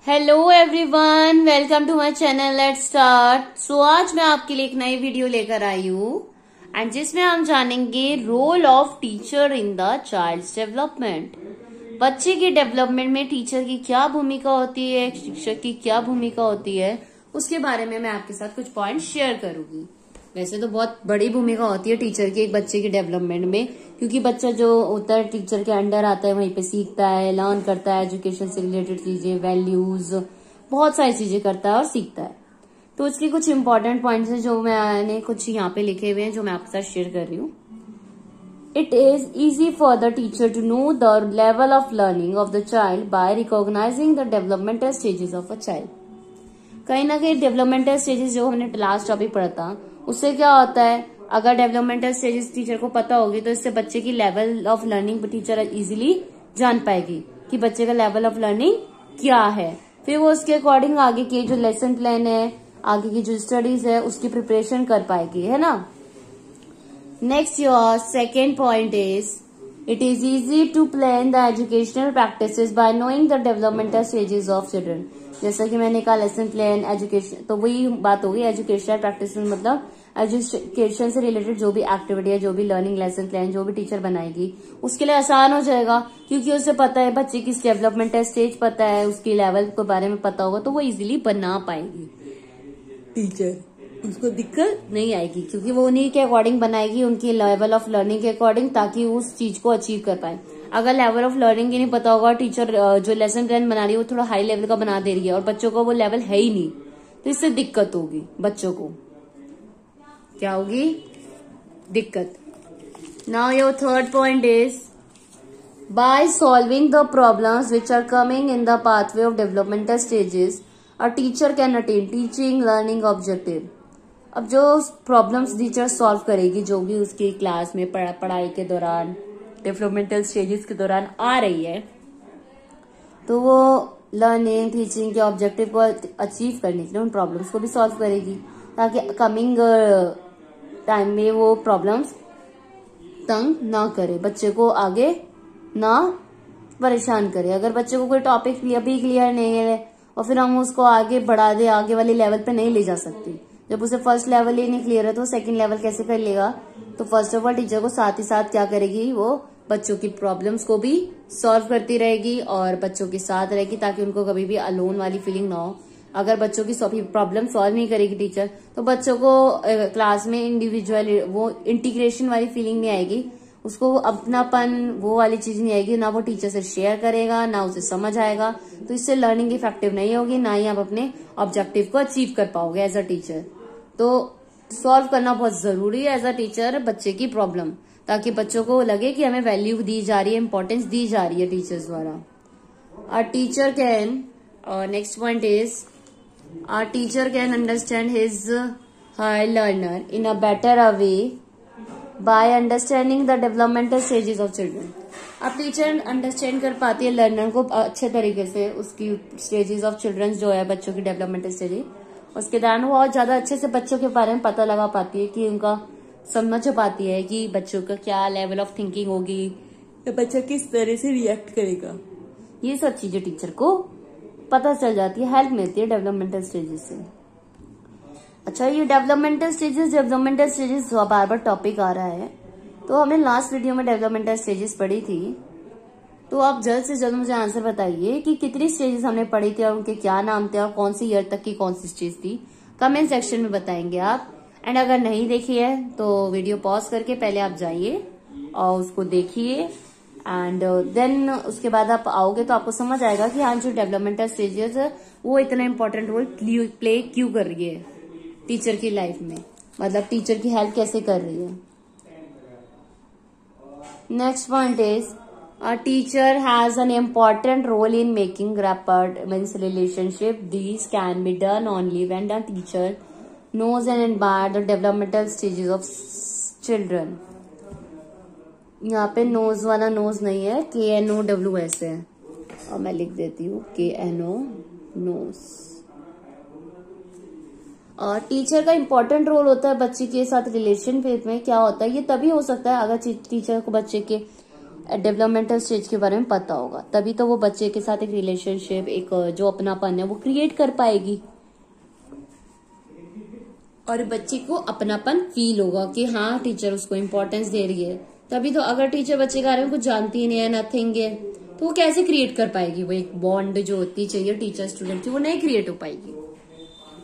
Hello everyone, welcome to my channel. Let's start. So आज मैं आपके लिए एक नई वीडियो लेकर आई हूँ एंड जिसमें हम जानेंगे role of teacher in the child's development. बच्चे के डेवलपमेंट में टीचर की क्या भूमिका होती है, शिक्षक की क्या भूमिका होती है, उसके बारे में मैं आपके साथ कुछ पॉइंट शेयर करूंगी। वैसे तो बहुत बड़ी भूमिका होती है टीचर की एक बच्चे के डेवलपमेंट में, क्योंकि बच्चा जो होता है टीचर के अंडर आता है, वहीं पे सीखता है, लर्न करता है, एजुकेशन से रिलेटेड चीजें, वैल्यूज, बहुत सारी चीजें करता है और सीखता है। तो उसके कुछ इंपॉर्टेंट पॉइंट्स हैं जो मैंने कुछ यहाँ पे लिखे हुए हैं, जो मैं आपके साथ शेयर कर रही हूँ। It is easy for the teacher to know the level of learning of the child by recognizing the developmental stages of a child. कहीं ना कहीं डेवलपमेंटल स्टेजेस जो हमने लास्ट टॉपिक पढ़ा था, उससे क्या होता है, अगर डेवलपमेंटल स्टेजेस टीचर को पता होगी तो इससे बच्चे की level of learning teacher easily जान पाएगी कि बच्चे का लेवल ऑफ लर्निंग क्या है। फिर वो उसके अकॉर्डिंग आगे की जो लेसन प्लान है, आगे की जो स्टडीज है, उसकी प्रिपरेशन कर पाएगी, है ना। Next your second point is it is easy to plan the educational practices by knowing the developmental stages of children. जैसा कि मैंने कहा लेसन प्लान, एजुकेशन, तो वही बात होगी। एजुकेशनल प्रैक्टिस मतलब एजुकेशन से रिलेटेड जो भी एक्टिविटी है, जो भी लर्निंग लेसन प्लान जो भी टीचर बनाएगी, उसके लिए आसान हो जाएगा, क्योंकि उसे पता है बच्चे की डेवलपमेंटल स्टेज पता है, उसकी लेवल के बारे में पता होगा, तो वो इजीली बना पाएगी टीचर। उसको दिक्कत नहीं आएगी, क्योंकि वो उन्हीं के अकॉर्डिंग बनाएगी, उनकी लेवल ऑफ लर्निंग के अकॉर्डिंग, ताकि उस चीज को अचीव कर पाए। अगर लेवल ऑफ लर्निंग ही नहीं पता होगा, टीचर जो लेसन प्लान बना रही है वो थोड़ा हाई लेवल का बना दे रही है और बच्चों को वो लेवल है ही नहीं, तो इससे दिक्कत होगी। बच्चों को क्या होगी? दिक्कत। Now your third point is by solving the problems which are coming in the pathway of developmental stages a teacher can attain teaching learning objective. अब जो प्रॉब्लम्स टीचर सॉल्व करेगी, जो भी उसकी क्लास में पढ़ाई के दौरान, डेवलपमेंटल स्टेजेस के दौरान आ रही है, तो वो लर्निंग टीचिंग के ऑब्जेक्टिव को अचीव करने के लिए उन प्रॉब्लम्स को भी सॉल्व करेगी, ताकि कमिंग टाइम में वो प्रॉब्लम्स तंग ना करे, बच्चे को आगे ना परेशान करे। अगर बच्चे को कोई टॉपिक अभी क्लियर नहीं है और फिर हम उसको आगे बढ़ा दे, आगे वाले लेवल पे नहीं ले जा सकते। जब उसे फर्स्ट लेवल ही नहीं क्लियर है तो सेकंड लेवल कैसे कर लेगा? तो फर्स्ट ऑफ ऑल टीचर को साथ ही साथ क्या करेगी, वो बच्चों की प्रॉब्लम्स को भी सॉल्व करती रहेगी और बच्चों के साथ रहेगी, ताकि उनको कभी भी अलोन वाली फीलिंग ना हो। अगर बच्चों की प्रॉब्लम सॉल्व नहीं करेगी टीचर, तो बच्चों को क्लास में इंडिविजुअल वो इंटीग्रेशन वाली फीलिंग नहीं आएगी, उसको अपनापन वो वाली चीज नहीं आएगी, ना वो टीचर से शेयर करेगा, ना उसे समझ आएगा, तो इससे लर्निंग इफेक्टिव नहीं होगी, ना ही आप अपने ऑब्जेक्टिव को अचीव कर पाओगे एज अ टीचर। तो सॉल्व करना बहुत जरूरी है एज अ टीचर बच्चे की प्रॉब्लम, ताकि बच्चों को लगे कि हमें वैल्यू दी जा रही है, इंपॉर्टेंस दी जा रही है टीचर्स द्वारा। अ teacher can, next point is a teacher can understand his her learner in a better a way by understanding the developmental stages of children. अब टीचर अंडरस्टैंड कर पाती है लर्नर को अच्छे तरीके से, उसकी स्टेजेस ऑफ चिल्ड्रन जो है बच्चों की डेवलपमेंटल स्टेजेस, उसके दौरान वो बहुत ज्यादा अच्छे से बच्चों के बारे में पता लगा पाती है, कि उनका समझ पाती है कि बच्चों का क्या लेवल ऑफ थिंकिंग होगी, तो बच्चा किस तरह से रिएक्ट करेगा। ये सब चीजें टीचर को पता चल जाती है, हेल्प मिलती है डेवलपमेंटल स्टेजेस से। अच्छा, ये डेवलपमेंटल स्टेजेस बार बार टॉपिक आ रहा है, तो हमने लास्ट वीडियो में डेवलपमेंटल स्टेजेस पढ़ी थी, तो आप जल्द से जल्द मुझे आंसर बताइए कि कितनी स्टेजेस हमने पढ़ी थी और उनके क्या नाम थे और कौन सी ईयर तक की कौन सी स्टेज थी। कमेंट सेक्शन में बताएंगे आप। एंड अगर नहीं देखी है तो वीडियो पॉज करके पहले आप जाइए और उसको देखिए, एंड देन उसके बाद आप आओगे तो आपको समझ आएगा कि हाँ, जो डेवलपमेंटल स्टेजेस है वो इतना इंपॉर्टेंट रोल प्ले क्यों कर रही है टीचर की लाइफ में, मतलब टीचर की हेल्प कैसे कर रही है। Next point is a teacher has an important role in making rapport means relationship. These can be done only when the teacher knows and admires the developmental stages of children. यहाँ पे knows वाला knows नहीं है, KNOWS है, और मैं लिख देती हूँ KNO नोज। और टीचर का इम्पोर्टेंट रोल होता है बच्चे के साथ रिलेशनशिप में। क्या होता है, ये तभी हो सकता है अगर टीचर को बच्चे के डेवलपमेंटल स्टेज के बारे में पता होगा, तभी तो वो बच्चे के साथ एक रिलेशनशिप, एक जो अपनापन है वो क्रिएट कर पाएगी और बच्चे को अपनापन फील होगा कि हाँ टीचर उसको इम्पोर्टेंस दे रही है। तभी तो अगर टीचर बच्चे के बारे में कुछ जानती ही नहीं है, नथिंग है, तो वो कैसे क्रिएट कर पाएगी? वो एक बॉन्ड जो होती चाहिए टीचर स्टूडेंट की वो नहीं क्रिएट हो पाएगी।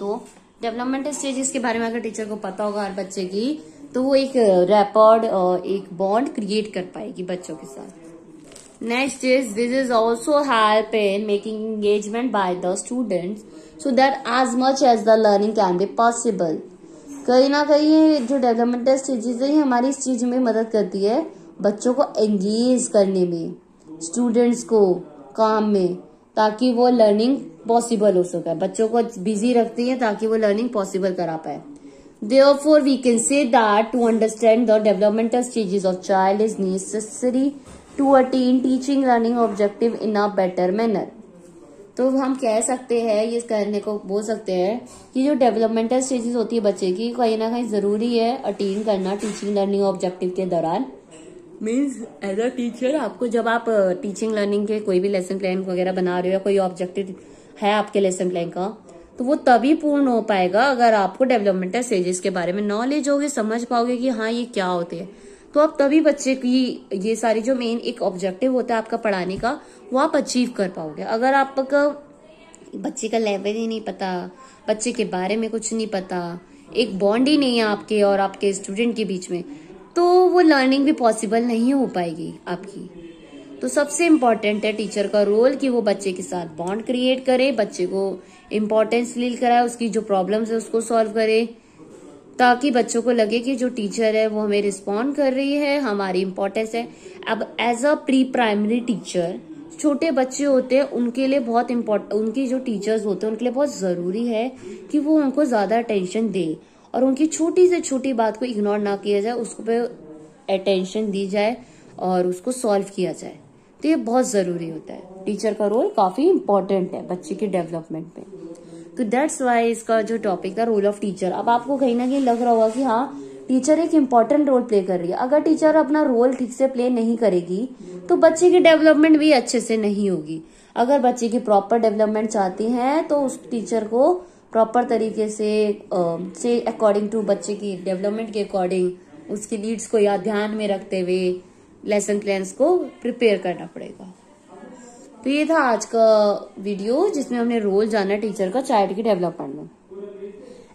तो डेवलपमेंटल स्टेजेस के बारे में अगर टीचर को पता होगा हर बच्चे की, तो वो एक रैपॉर्ड और एक बॉन्ड क्रिएट कर पाएगी बच्चों के साथ। Next is this is also help in making engagement by the students so that as much as the learning can be possible. कहीं ना कहीं ये जो डेवलपमेंटल स्टेजेस है ये हमारी इस चीज में मदद करती है बच्चों को एंगेज करने में, स्टूडेंट्स को काम में, ताकि वो लर्निंग पॉसिबल हो सके। बच्चों को बिजी रखती है ताकि वो लर्निंग पॉसिबल करा पाए। Therefore, we can say that to understand the developmental stages of child is necessary to attain teaching learning objective in a better manner. तो हम कह सकते हैं, ये कहने को बोल सकते हैं कि जो डेवलपमेंटल स्टेजेस होती है बच्चे की, कहीं ना कहीं जरूरी है अटेन करना टीचिंग लर्निंग ऑब्जेक्टिव के दौरान। मीन्स एज अ टीचर आपको जब आप टीचिंग लर्निंग के कोई भी लेसन प्लान वगैरह बना रहे हो या कोई ऑब्जेक्टिव है आपके लेसन प्लान का, तो वो तभी पूर्ण हो पाएगा अगर आपको डेवलपमेंटल स्टेजेस के बारे में नॉलेज होगी, समझ पाओगे कि हाँ ये क्या होते हैं। तो आप तभी बच्चे की ये सारी जो मेन एक ऑब्जेक्टिव होता है आपका पढ़ाने का, वो आप अचीव कर पाओगे। अगर आपका बच्चे का लेवल ही नहीं पता, बच्चे के बारे में कुछ नहीं पता, एक बॉन्ड ही नहीं है आपके और आपके स्टूडेंट के बीच में, तो वो लर्निंग भी पॉसिबल नहीं हो पाएगी आपकी। तो सबसे इम्पोर्टेंट है टीचर का रोल कि वो बच्चे के साथ बॉन्ड क्रिएट करे, बच्चे को इम्पोर्टेंस फील कराए, उसकी जो प्रॉब्लम्स है उसको सॉल्व करे, ताकि बच्चों को लगे कि जो टीचर है वो हमें रिस्पॉन्ड कर रही है, हमारी इम्पोर्टेंस है। अब as a pre primary teacher, छोटे बच्चे होते हैं उनके लिए बहुत इम्पोर्टेंट, उनकी जो टीचर्स होते हैं उनके लिए बहुत जरूरी है कि वो उनको ज्यादा अटेंशन दे और उनकी छोटी से छोटी बात को इग्नोर ना किया जाए, उसको पे अटेंशन दी जाए और उसको सॉल्व किया जाए। तो ये बहुत जरूरी होता है, टीचर का रोल काफी इम्पोर्टेंट है बच्चे के डेवलपमेंट में। तो दैट्स वाई इसका जो टॉपिक था रोल ऑफ टीचर। अब आपको कहीं ना कहीं लग रहा होगा कि हाँ टीचर एक इम्पॉर्टेंट रोल प्ले कर रही है। अगर टीचर अपना रोल ठीक से प्ले नहीं करेगी तो बच्चे की डेवलपमेंट भी अच्छे से नहीं होगी। अगर बच्चे की प्रॉपर डेवलपमेंट चाहती हैं तो उस टीचर को प्रॉपर तरीके से अकॉर्डिंग टू बच्चे की डेवलपमेंट के अकॉर्डिंग उसकी नीड्स को या ध्यान में रखते हुए लेसन प्लान्स को प्रिपेयर करना पड़ेगा। तो ये था आज का वीडियो जिसमें हमने रोल जाना टीचर का चाइल्ड की डेवलपमेंट में।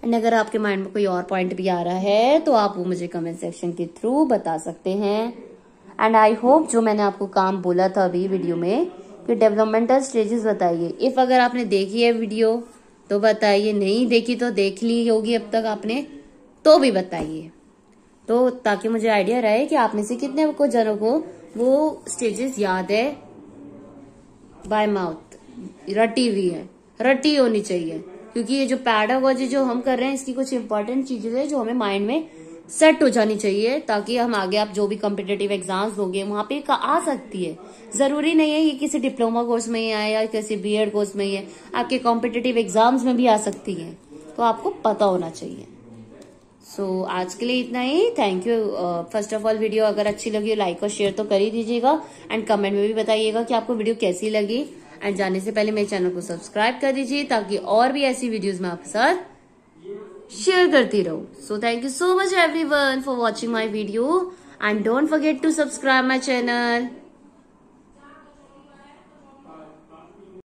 एंड अगर आपके माइंड में कोई और पॉइंट भी आ रहा है तो आप वो मुझे कमेंट सेक्शन के थ्रू बता सकते हैं। एंड आई होप जो मैंने आपको काम बोला था अभी वीडियो में कि डेवलपमेंटल स्टेजेस बताइए। इफ अगर आपने देखी है वीडियो तो बताइए, नहीं देखी तो देख ली होगी अब तक आपने तो भी बताइए, तो ताकि मुझे आइडिया रहे कि आप में से कितने को जनों को वो स्टेजेस याद है बाय माउथ, रटी हुई है, रटी होनी चाहिए। क्योंकि ये जो पैडागोजी जो हम कर रहे हैं इसकी कुछ इंपॉर्टेंट चीजें हैं जो हमें माइंड में सेट हो जानी चाहिए, ताकि हम आगे आप जो भी कॉम्पिटिटिव एग्जाम्स दोगे वहां पे आ सकती है। जरूरी नहीं है कि किसी डिप्लोमा कोर्स में ही आए या किसी बीएड कोर्स में ही है, आपके कॉम्पिटिटिव एग्जाम्स में भी आ सकती है, तो आपको पता होना चाहिए। सो आज के लिए इतना ही। Thank you. First of all video अगर अच्छी लगी लाइक और शेयर तो कर ही दीजिएगा एंड कमेंट में भी बताइएगा कि आपको वीडियो कैसी लगी। एंड जाने से पहले मेरे चैनल को सब्सक्राइब कर दीजिए ताकि और भी ऐसी वीडियोस मैं आपके साथ शेयर करती रहूं। So thank you so much everyone for watching my video and don't forget to subscribe my channel.